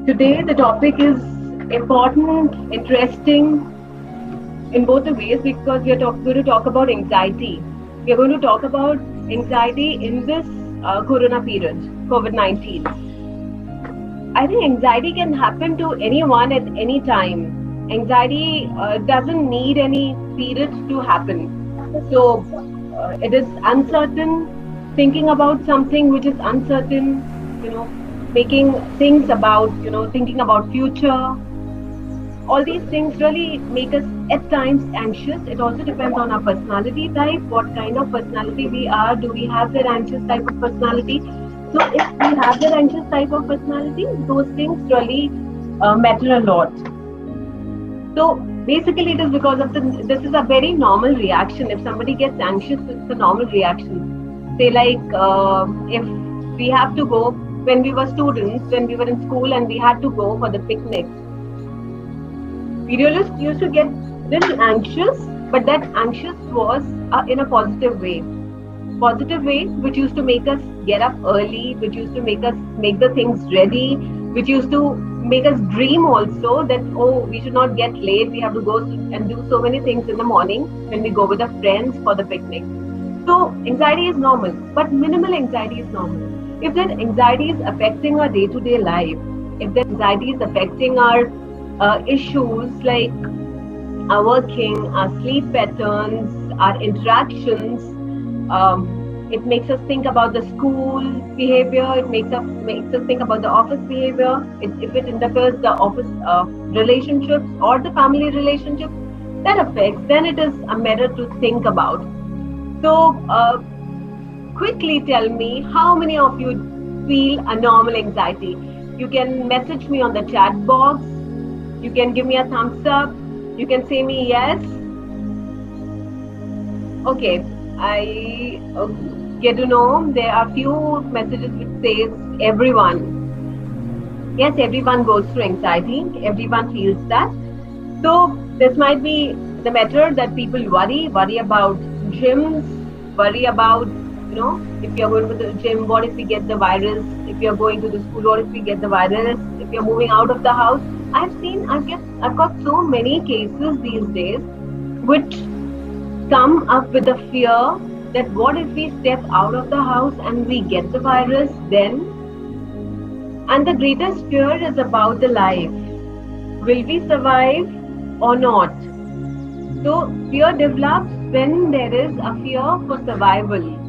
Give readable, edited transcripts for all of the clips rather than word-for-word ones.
Today, the topic is important, interesting in both the ways because we are going to talk about anxiety. We are going to talk about anxiety in this corona period, COVID-19. I think anxiety can happen to anyone at any time. Anxiety doesn't need any period to happen. So it is uncertain, thinking about something which is uncertain, you know, making things about, thinking about future. All these things really make us at times anxious. It also depends on our personality type, what kind of personality we are. Do we have that anxious type of personality? So if we have that anxious type of personality, those things really matter a lot. So basically, it is because of this is a very normal reaction. If somebody gets anxious, it's a normal reaction. Say like if we have to go, when we were students, when we were in school and we had to go for the picnic, we really used to get little anxious, but that anxious was in a positive way. Positive way, which used to make us get up early, which used to make us make the things ready, which used to make us dream also that, oh, we should not get late, we have to go and do so many things in the morning when we go with our friends for the picnic. So anxiety is normal, but minimal anxiety is normal. If that anxiety is affecting our day-to-day life, if that anxiety is affecting our issues like our working, our sleep patterns, our interactions, it makes us think about the school behavior. It makes us think about the office behavior. If it interferes the office relationships or the family relationships, that affects. Then it is a matter to think about. So, quickly tell me how many of you feel a normal anxiety. You can message me on the chat box. You can give me a thumbs up. You can say me yes. Okay, I get to know there are few messages which says everyone. Yes, everyone goes through anxiety. Everyone feels that. So this might be the matter that people worry about gyms, worry about, if you're going to the gym, what if we get the virus? If you're going to the school, what if we get the virus? If you're moving out of the house, I've got so many cases these days which come up with the fear that what if we step out of the house and we get the virus then? And the greatest fear is about the life. Will we survive or not? So fear develops when there is a fear for survival.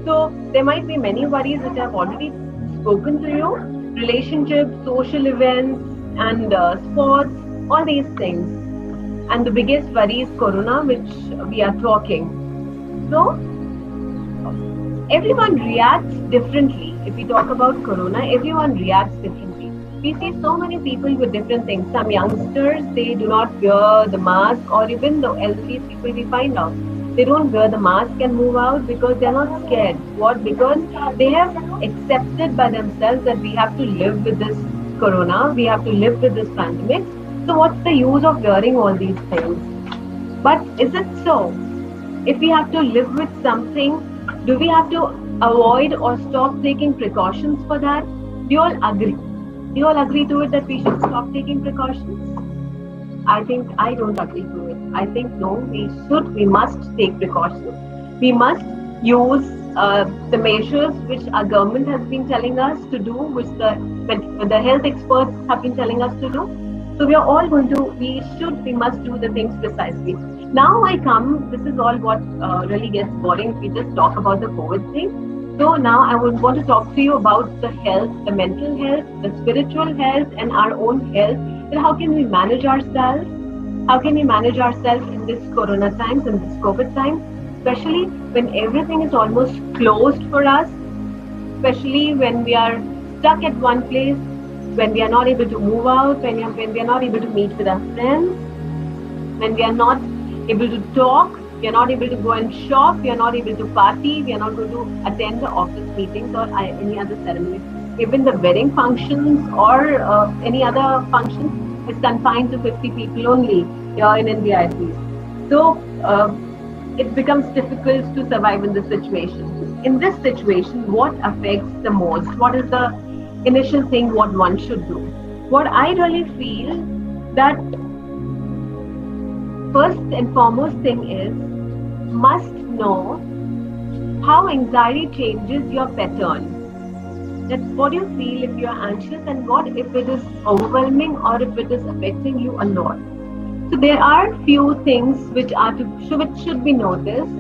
So there might be many worries which I've already spoken to you. Relationships, social events, and sports, all these things. And the biggest worry is corona, which we are talking. So everyone reacts differently. If we talk about corona, everyone reacts differently. We see so many people with different things. Some youngsters, they do not wear the mask, or even the elderly people we find out. They don't wear the mask and move out because they're not scared. What? Because they have accepted by themselves that we have to live with this corona, we have to live with this pandemic. So what's the use of wearing all these things? But is it so? If we have to live with something, do we have to avoid or stop taking precautions for that? Do you all agree? Do you all agree to it that we should stop taking precautions? I think I don't agree to it. I think no, we must take precautions. We must use the measures which our government has been telling us to do, which the health experts have been telling us to do. So we are all we must do the things precisely. Now this is all what really gets boring if we just talk about the COVID thing. So now I would want to talk to you about the health, the mental health, the spiritual health, and our own health. And how can we manage ourselves? How can we manage ourselves in this corona times, in this COVID time? Especially when everything is almost closed for us, especially when we are stuck at one place, when we are not able to move out, when we are not able to meet with our friends, when we are not able to talk, we are not able to go and shop, we are not able to party, we are not going to attend the office meetings or any other ceremonies. Even the wedding functions or any other function is confined to 50 people only here in India at least. So it becomes difficult to survive in this situation. In this situation, what affects the most? What is the initial thing what one should do. What I really feel that first and foremost thing is must know how anxiety changes your pattern. That what you feel if you are anxious and what if it is overwhelming or if it is affecting you a lot. So there are few things which should be noticed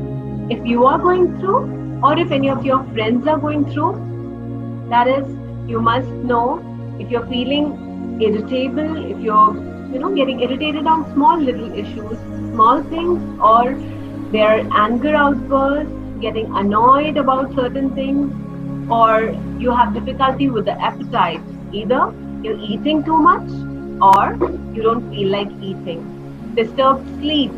if you are going through or if any of your friends are going through. That is, you must know if you're feeling irritable, if you're getting irritated on small little issues, small things, or their anger outbursts, getting annoyed about certain things, or you have difficulty with the appetite. Either you're eating too much or you don't feel like eating. Disturbed sleep.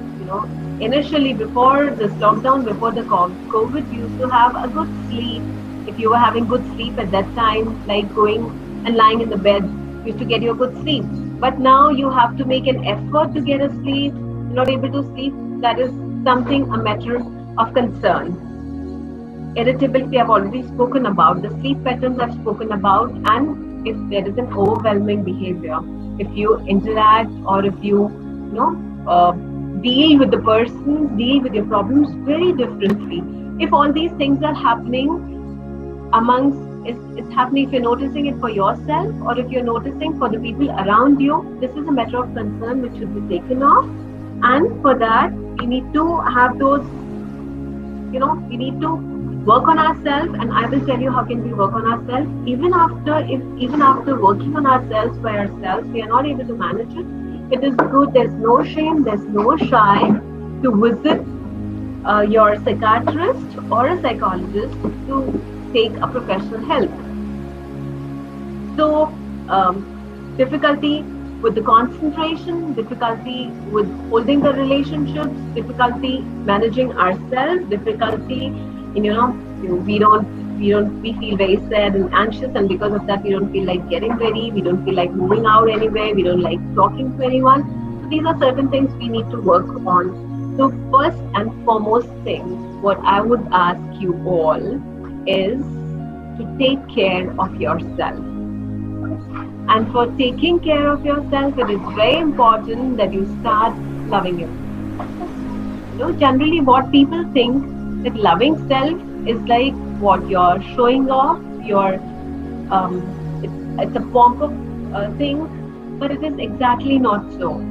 Initially before this lockdown, before the COVID, you used to have a good sleep. If you were having good sleep at that time, like going and lying in the bed, you used to get your good sleep. But now you have to make an effort to get a sleep. You're not able to sleep. That is something, a matter of concern. Irritability, I've already spoken about. The sleep patterns I've spoken about. And if there is an overwhelming behavior, if you interact or if you, deal with the person, deal with your problems very differently. If all these things are happening it's happening, if you're noticing it for yourself or if you're noticing for the people around you, this is a matter of concern which should be taken off. And for that, we need to have those, we need to work on ourselves. And I will tell you how can we work on ourselves. Even after working on ourselves by ourselves, we are not able to manage it. It is good, there's no shame, there's no shy to visit your psychiatrist or a psychologist to take a professional help. So, difficulty with the concentration, difficulty with holding the relationships, difficulty managing ourselves, difficulty in, we feel very sad and anxious, and because of that we don't feel like getting ready, we don't feel like moving out anywhere, we don't like talking to anyone. So these are certain things we need to work on. So first and foremost thing, what I would ask you all is to take care of yourself. And for taking care of yourself, it is very important that you start loving yourself. Generally what people think that loving self is like what you're showing off, it's a pompous thing, but it is exactly not so.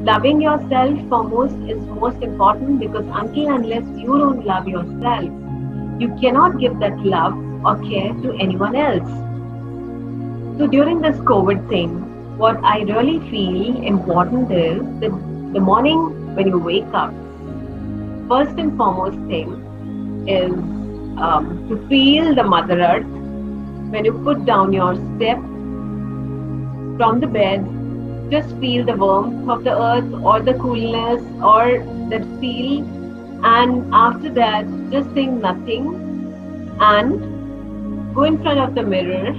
Loving yourself foremost is most important, because until unless you don't love yourself, you cannot give that love or care to anyone else. So during this COVID thing, what I really feel important is that the morning when you wake up, first and foremost thing is to feel the Mother Earth. When you put down your step from the bed, just feel the warmth of the earth or the coolness or that feel, and after that just think nothing and go in front of the mirror,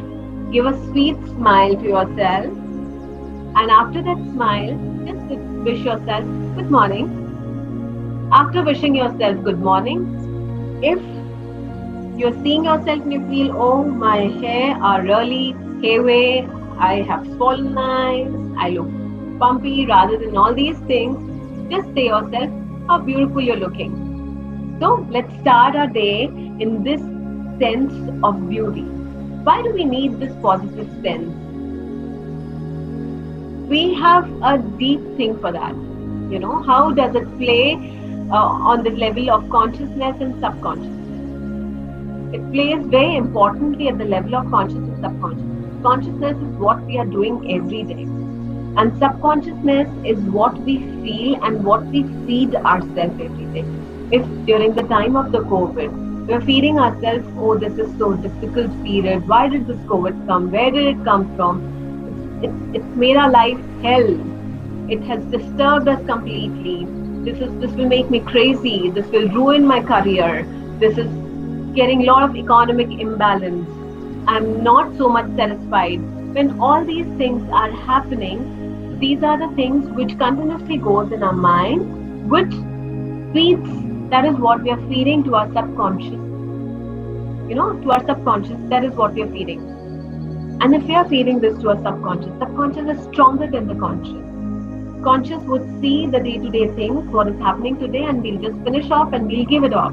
give a sweet smile to yourself, and after that smile just wish yourself good morning. After wishing yourself good morning, if you're seeing yourself and you feel, oh, my hair are really heavy, I have swollen eyes, I look bumpy, rather than all these things, just say yourself how beautiful you're looking. So let's start our day in this sense of beauty. Why do we need this positive sense? We have a deep thing for that. How does it play on the level of consciousness and subconsciousness? It plays very importantly at the level of conscious and subconscious. Consciousness is what we are doing every day, and subconsciousness is what we feel and what we feed ourselves every day. If during the time of the COVID, we're feeding ourselves, oh, this is so difficult period, why did this COVID come, where did it come from? It's made our life hell. It has disturbed us completely. This will make me crazy. This will ruin my career. This is getting a lot of economic imbalance. I'm not so much satisfied. When all these things are happening, these are the things which continuously goes in our mind, which feeds, that is what we are feeding to our subconscious. To our subconscious, that is what we are feeding. And if we are feeding this to our subconscious is stronger than the conscious. Conscious would see the day-to-day things, what is happening today, and we'll just finish off and we'll give it off.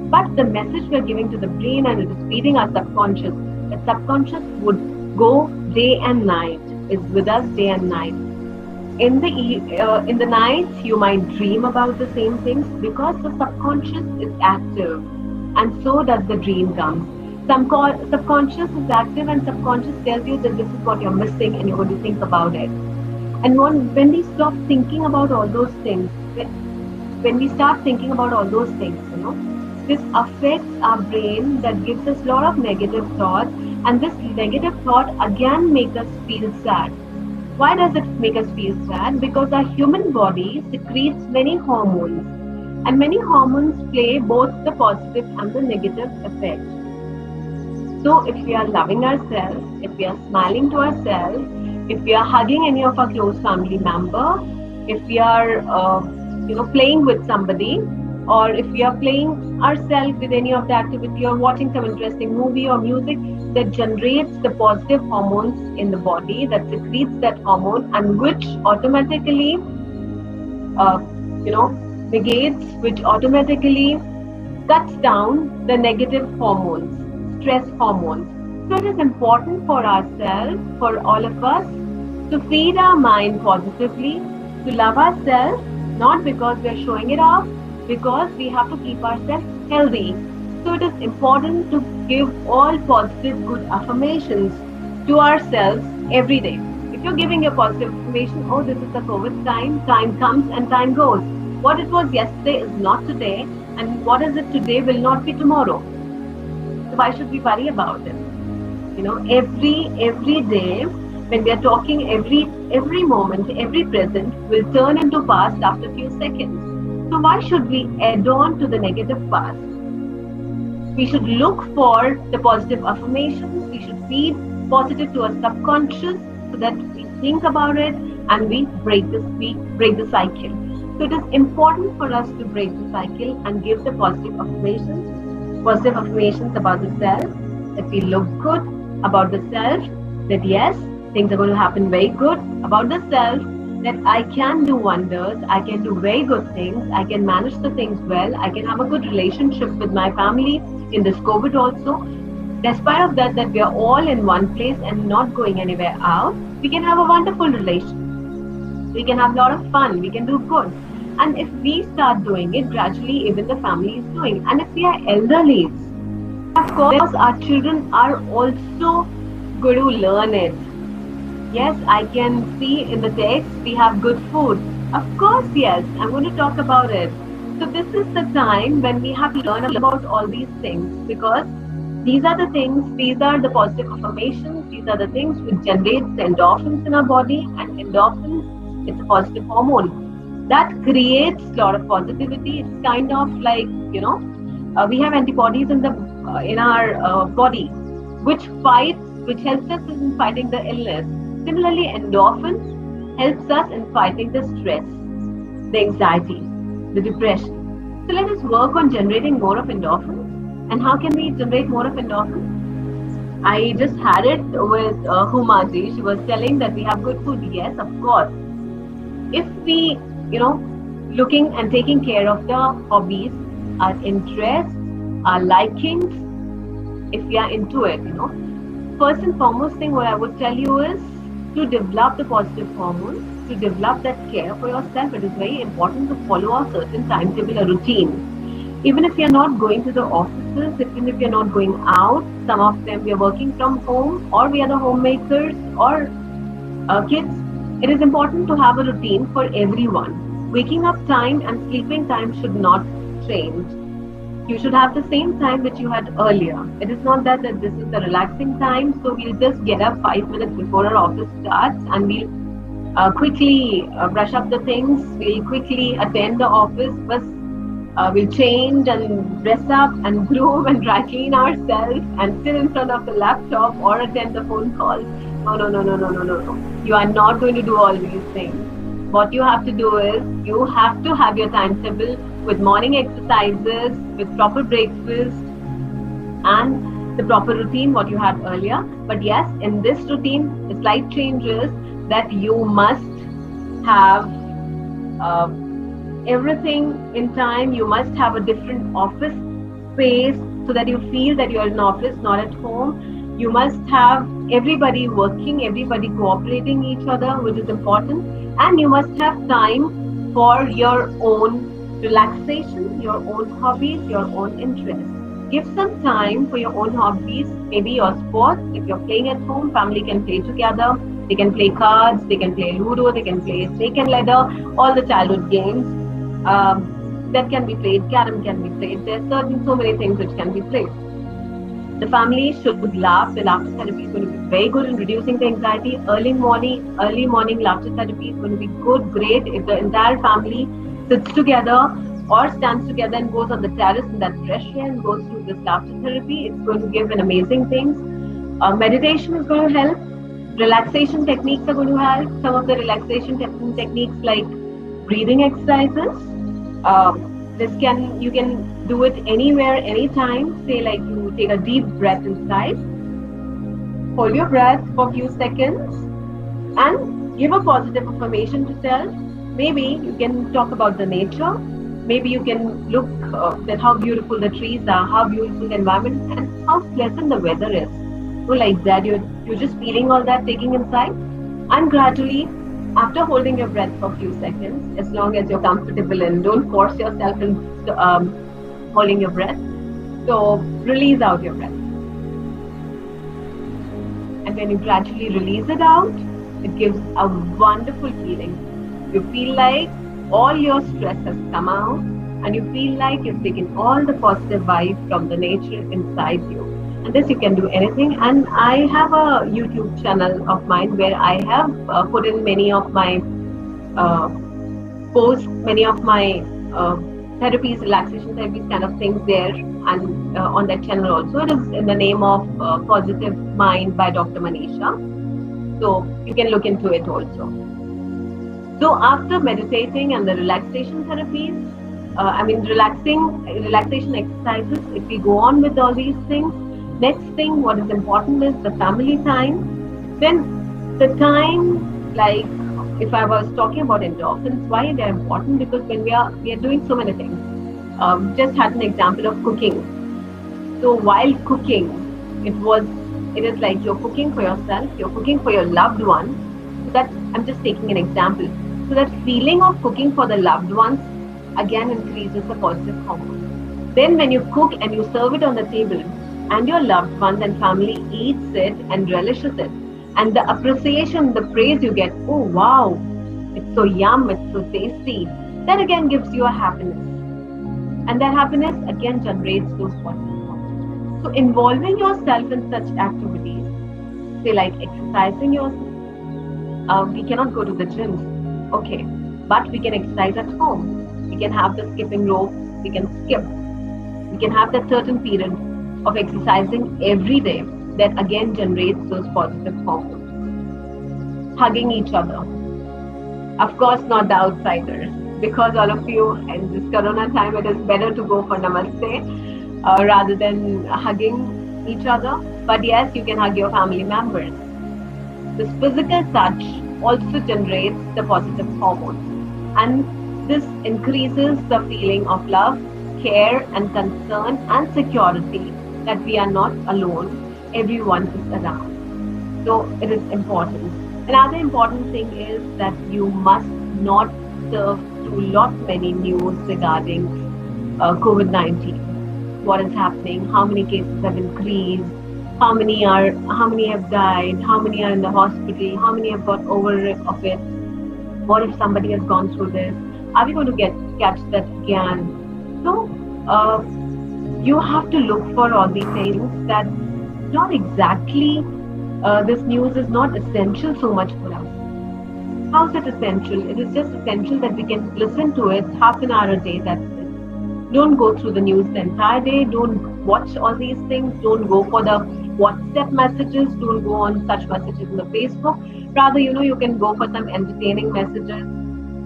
But the message we're giving to the brain and it is feeding our subconscious. The subconscious would go day and night, is with us day and night. In the nights, you might dream about the same things because the subconscious is active, and so does the dream come. Subconscious is active, and subconscious tells you that this is what you're missing, and you're going to think about it. And when we stop thinking about all those things, when we start thinking about all those things, this affects our brain, that gives us a lot of negative thoughts, and this negative thought again makes us feel sad. Why does it make us feel sad? Because our human body secretes many hormones, and many hormones play both the positive and the negative effect. So if we are loving ourselves, if we are smiling to ourselves, if we are hugging any of our close family member, if we are playing with somebody, or if we are playing ourselves with any of the activity or watching some interesting movie or music that generates the positive hormones in the body, that secretes that hormone, and which automatically negates, which automatically cuts down the negative hormones, stress hormones. So it is important for ourselves, for all of us, to feed our mind positively, to love ourselves, not because we are showing it off, because we have to keep ourselves healthy. So it is important to give all positive, good affirmations to ourselves every day. If you're giving a positive affirmation, oh, this is the COVID time comes and time goes. What it was yesterday is not today, and what is it today will not be tomorrow. So why should we worry about it? Every day, when we are talking, every moment, every present will turn into past after a few seconds. So why should we add on to the negative past? We should look for the positive affirmations. We should feed positive to our subconscious so that we think about it and we break the cycle. So it is important for us to break the cycle and give the positive affirmations about the self, that we look good, about the self, that yes, things are going to happen very good, about the self, that I can do wonders, I can do very good things, I can manage the things well, I can have a good relationship with my family in this COVID also. Despite of that we are all in one place and not going anywhere out, we can have a wonderful relation. We can have a lot of fun, we can do good. And if we start doing it, gradually even the family is doing. And if we are elderly, of course our children are also going to learn it. Yes, I can see in the text we have good food. Of course, yes, I'm going to talk about it. So this is the time when we have to learn about all these things, because these are the things, these are the positive affirmations, these are the things which generates the endorphins in our body, and endorphins, it's a positive hormone. That creates a lot of positivity. It's kind of like, we have antibodies in our body, which helps us in fighting the illness. Similarly, endorphins helps us in fighting the stress, the anxiety, the depression. So let us work on generating more of endorphins. And how can we generate more of endorphins? I just had it with Humaji. She was telling that we have good food. Yes, of course. If we, looking and taking care of the hobbies, our interests, our likings, if we are into it, First and foremost thing what I would tell you is to develop the positive hormones, to develop that care for yourself. It is very important to follow a certain timetable, a routine. Even if you're not going to the offices, even if you're not going out, some of them we are working from home, or we are the homemakers or kids, it is important to have a routine for everyone. Waking up time and sleeping time should not change. You should have the same time which you had earlier. It is not that this is the relaxing time, so we'll just get up 5 minutes before our office starts and we'll quickly brush up the things, we'll quickly attend the office, but we'll change and dress up and groom and dry clean ourselves and sit in front of the laptop or attend the phone calls. No. You are not going to do all these things. What you have to do is, you have to have your timetable with morning exercises, with proper breakfast, and the proper routine what you had earlier. But yes, in this routine, the slight change is that you must have uh, everything in time. You must have a different office space so that you feel that you're in office, not at home. You must have everybody working, everybody cooperating each other, which is important. And you must have time for your own relaxation, your own hobbies, your own interests. Give some time for your own hobbies, maybe your sports. If you're playing at home, family can play together. They can play cards, they can play Ludo, they can play Snake and Ladder, all the childhood games that can be played. Carom can be played. There's so many things which can be played. The family should laugh. The laughter therapy is going to be very good in reducing the anxiety. Early morning laughter therapy is going to be good, great. If the entire family sits together or stands together and goes on the terrace in that fresh air and goes through this laughter therapy, it's going to give an amazing things. Meditation is going to help. Relaxation techniques are going to help. Some of the relaxation techniques like breathing exercises. You can do it anywhere, anytime. Say like you take a deep breath inside, hold your breath for a few seconds, and give a positive affirmation to self. Maybe you can talk about the nature. Maybe you can look at how beautiful the trees are, how beautiful the environment, and how pleasant the weather is. So like that, you're just feeling all that, taking inside, and gradually, after holding your breath for a few seconds, as long as you're comfortable and don't force yourself in holding your breath, so release out your breath. And when you gradually release it out, it gives a wonderful feeling. You feel like all your stress has come out, and you feel like you've taken all the positive vibe from the nature inside you. And this you can do anything. And I have a YouTube channel of mine where I have put in many of my posts, many of my therapies, relaxation therapies kind of things there, and on that channel also. It is in the name of Positive Mind by Dr. Manisha. So you can look into it also. So after meditating and the relaxation therapies, relaxation exercises, if we go on with all these things, next thing what is important is the family time. Then the time, like if I was talking about endorphins, why they're important? Because when we are doing so many things. Just had an example of cooking. So while cooking, it is like you're cooking for yourself, you're cooking for your loved one. So that I'm just taking an example. So that feeling of cooking for the loved ones again increases the positive hormone. Then when you cook and you serve it on the table, and your loved ones and family eats it and relishes it, and the appreciation, the praise you get, oh wow, it's so yum, it's so tasty, that again gives you a happiness, and that happiness again generates those positive hormones. So involving yourself in such activities, say like exercising yourself, we cannot go to the gyms, okay, but we can exercise at home. We can have the skipping rope, we can skip, we can have that certain period of exercising every day that again generates those positive hormones. Hugging each other. Of course, not the outsiders, because all of you in this corona time, it is better to go for namaste rather than hugging each other. But yes, you can hug your family members. This physical touch also generates the positive hormones, and this increases the feeling of love, care and concern and security that we are not alone, everyone is around. So it is important. Another important thing is that you must not surf through lot many news regarding COVID-19. What is happening, how many cases have increased, how many have died, how many are in the hospital, how many have got over of it, what if somebody has gone through this, are we going to catch that again? So you have to look for all these things that not exactly this news is not essential so much for us. How is it essential? It is just essential that we can listen to it half an hour a day, that's it. Don't go through the news the entire day, don't watch all these things, don't go for the WhatsApp messages, don't go on such messages on the Facebook. Rather, you can go for some entertaining messages.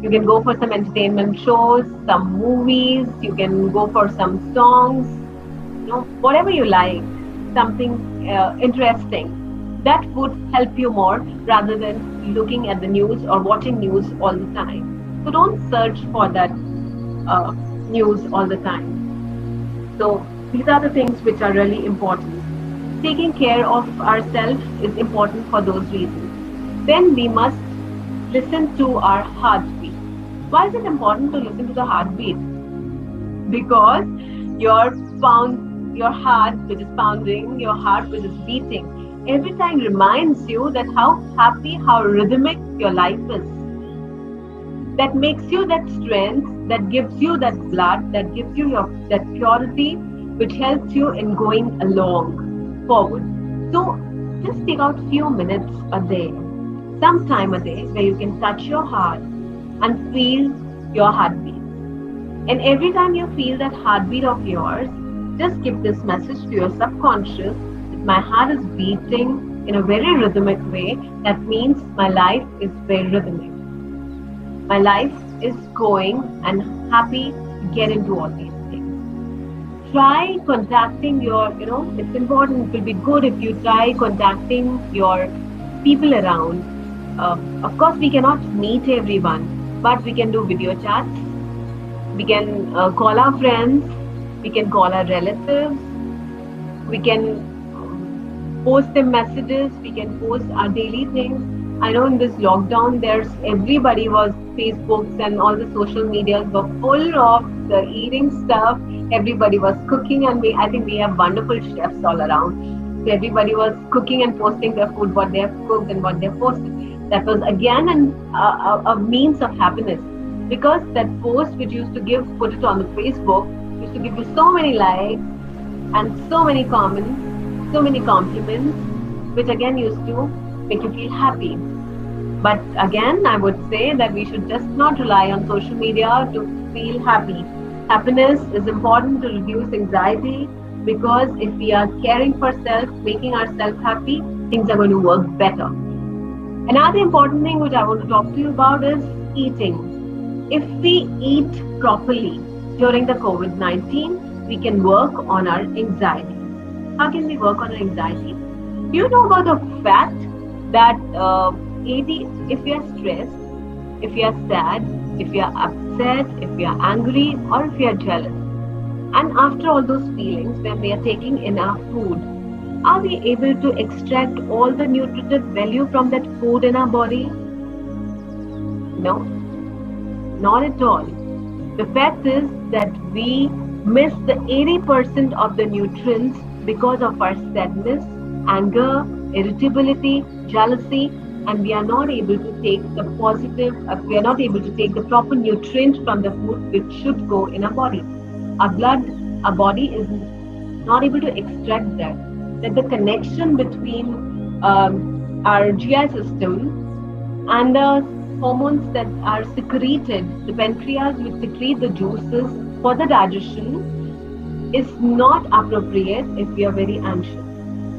You can go for some entertainment shows, some movies, you can go for some songs, whatever you like. something interesting. That would help you more rather than looking at the news or watching news all the time. So don't search for that news all the time. So these are the things which are really important. Taking care of ourselves is important for those reasons. Then we must listen to our heartbeat. Why is it important to listen to the heartbeat? Because your heart which is pounding, your heart which is beating, every time reminds you that how happy, how rhythmic your life is. That makes you that strength, that gives you that blood, that gives you that purity, which helps you in going along forward. So just take out few minutes a day, some time a day, where you can touch your heart and feel your heartbeat. And every time you feel that heartbeat of yours, just give this message to your subconscious that my heart is beating in a very rhythmic way. That means my life is very rhythmic. My life is going and happy to get into all these things. Try contacting your, it's important, it will be good if you try contacting your people around. Of course, we cannot meet everyone, but we can do video chats. We can call our friends. We can call our relatives. We can post them messages. We can post our daily things. I know in this lockdown, everybody was Facebooks and all the social medias were full of the eating stuff. Everybody was cooking, and I think we have wonderful chefs all around. So everybody was cooking and posting their food, what they have cooked and what they have posted. That was again a means of happiness, because that post which used to put it on the Facebook, used to give you so many likes and so many comments, so many compliments, which again used to make you feel happy. But again, I would say that we should just not rely on social media to feel happy. Happiness is important to reduce anxiety, because if we are caring for self, making ourselves happy, things are going to work better. Another important thing which I want to talk to you about is eating. If we eat properly during the COVID-19, we can work on our anxiety. How can we work on our anxiety? Do you know about the fact that if we are stressed, if we are sad, if we are upset, if we are angry, or if we are jealous, and after all those feelings, when we are taking in our food, are we able to extract all the nutritive value from that food in our body? No, not at all. The fact is that we miss the 80% of the nutrients because of our sadness, anger, irritability, jealousy, and we are not able to take the we are not able to take the proper nutrient from the food which should go in our body. Our body is not able to extract that the connection between our GI system and the hormones that are secreted, the pancreas which secrete the juices for the digestion, is not appropriate if we are very anxious.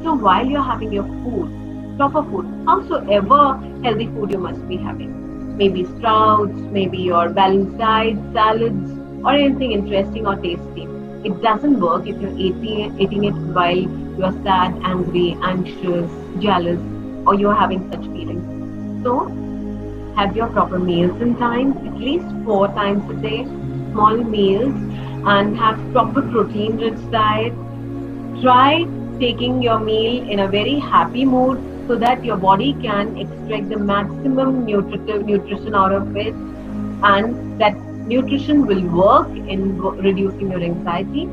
So while you're having your food, proper food, howsoever healthy food you must be having, maybe sprouts, maybe your balanced diet, salads, or anything interesting or tasty, it doesn't work if you're eating it while you're sad, angry, anxious, jealous, or you're having such feelings. So have your proper meals in time, at least 4 times a day, small meals, and have proper protein-rich diet. Try taking your meal in a very happy mood so that your body can extract the maximum nutrition out of it, and that nutrition will work in reducing your anxiety.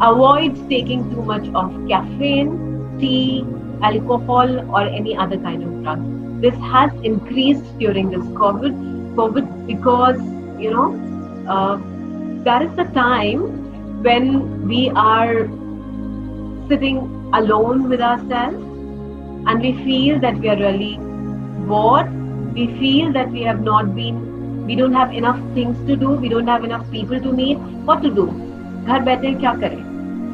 Avoid taking too much of caffeine, tea, alcohol, or any other kind of drug. This has increased during this COVID because, that is the time when we are sitting alone with ourselves and we feel that we are really bored. We feel that we don't have enough things to do. We don't have enough people to meet. What to do? Ghar baithe kya kare?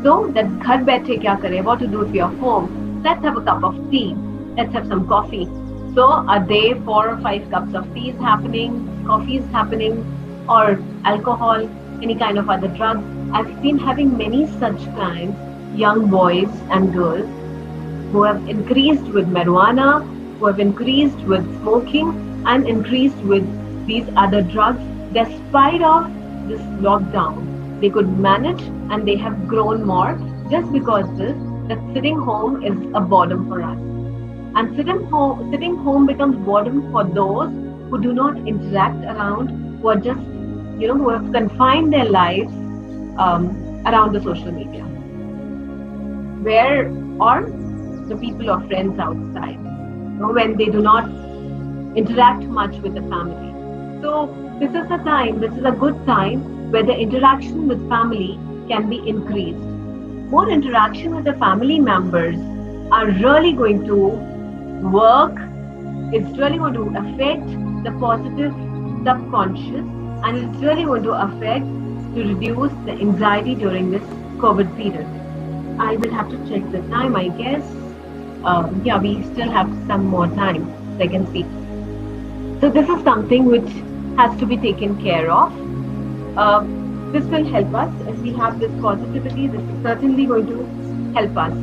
So that ghar baithe kya kare? What to do if you are home? Let's have a cup of tea. Let's have some coffee. So a day 4 or 5 cups of tea is happening, coffee is happening, or alcohol, any kind of other drug. I've been having many such clients young boys and girls who have increased with marijuana, who have increased with smoking, and increased with these other drugs despite of this lockdown. They could manage and they have grown more just because this that sitting home is a boredom for us. And sitting home becomes boredom for those who do not interact around, who are just, who have confined their lives around the social media, where or the people or friends outside, when they do not interact much with the family. So this is a good time where the interaction with family can be increased. More interaction with the family members are really going to work. It's really going to affect the positive subconscious, and it's really going to affect to reduce the anxiety during this COVID period. I will have to check the time, I guess. Yeah, we still have some more time. So I can see. So this is something which has to be taken care of. This will help us if we have this positivity. This is certainly going to help us.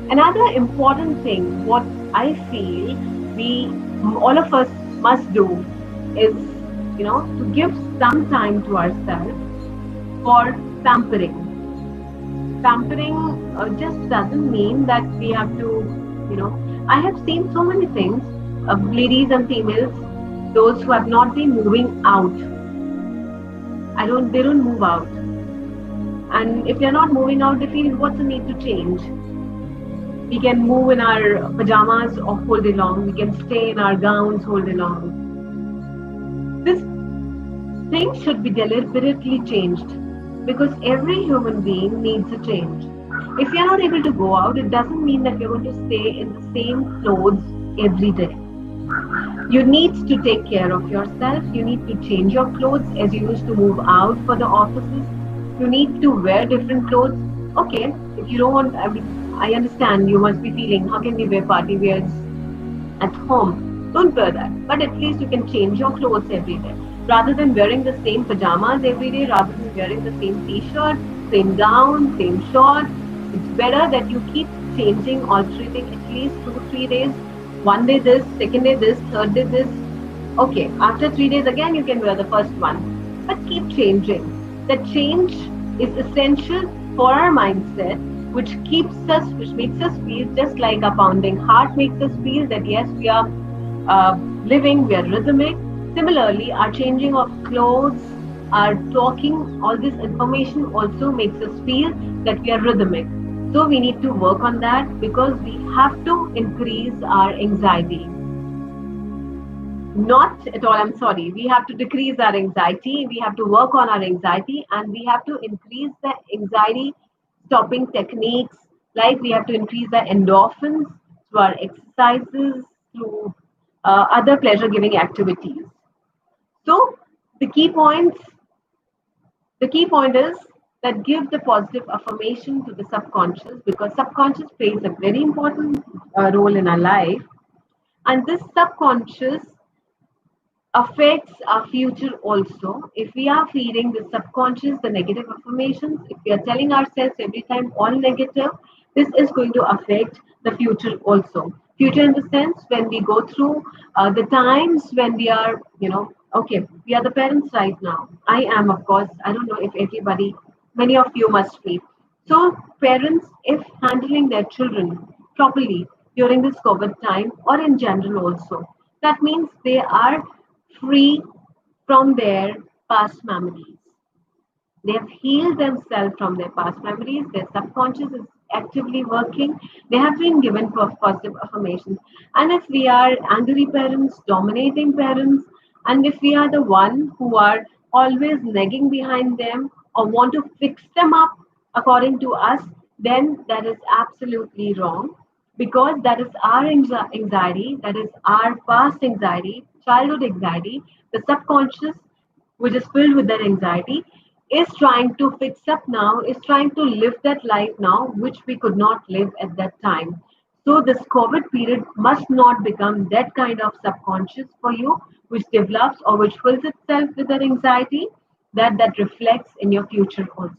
Another important thing, what I feel all of us must do is, to give some time to ourselves for pampering. Pampering just doesn't mean that we have to, I have seen so many things of ladies and females, those who have not been moving out. They don't move out. And if they're not moving out, they feel what's the need to change? We can move in our pajamas all day long. We can stay in our gowns all day long. This thing should be deliberately changed because every human being needs a change. If you're not able to go out, it doesn't mean that you're going to stay in the same clothes every day. You need to take care of yourself. You need to change your clothes as you used to move out for the offices. You need to wear different clothes. Okay, if you don't want, I understand you must be feeling, how can we wear party wears at home? Don't wear that. But at least you can change your clothes every day. Rather than wearing the same pajamas every day, rather than wearing the same t-shirt, same gown, same short, it's better that you keep changing, altering at least 2-3 days. One day this, second day this, third day this. Okay, after 3 days again you can wear the first one. But keep changing. That change is essential for our mindset, which makes us feel just like a pounding heart makes us feel that yes, we are living, we are rhythmic. Similarly, our changing of clothes, our talking, all this information also makes us feel that we are rhythmic. So we need to work on that because we have to increase our anxiety. Not at all, I'm sorry. We have to decrease our anxiety. We have to work on our anxiety and we have to increase the anxiety stopping techniques. Like we have to increase the endorphins through our exercises, through other pleasure giving activities. So the key point is that give the positive affirmation to the subconscious because subconscious plays a very important role in our life, and this subconscious affects our future also. If we are feeding the subconscious the negative affirmations, if we are telling ourselves every time all negative, this is going to affect the future also. Future in the sense when we go through the times when we are, okay, we are the parents right now. I am, of course, I don't know if everybody, many of you must be. So parents, if handling their children properly during this COVID time or in general also, that means they are free from their past memories. They have healed themselves from their past memories. Their subconscious is actively working. They have been given positive affirmations. And if we are angry parents, dominating parents, and if we are the one who are always nagging behind them or want to fix them up according to us, then that is absolutely wrong because that is our anxiety, that is our past anxiety, childhood anxiety, the subconscious, which is filled with that anxiety, is trying to fix up now, is trying to live that life now, which we could not live at that time. So this COVID period must not become that kind of subconscious for you, which develops or which fills itself with that anxiety that reflects in your future also.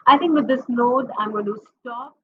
I think with this note, I'm going to stop.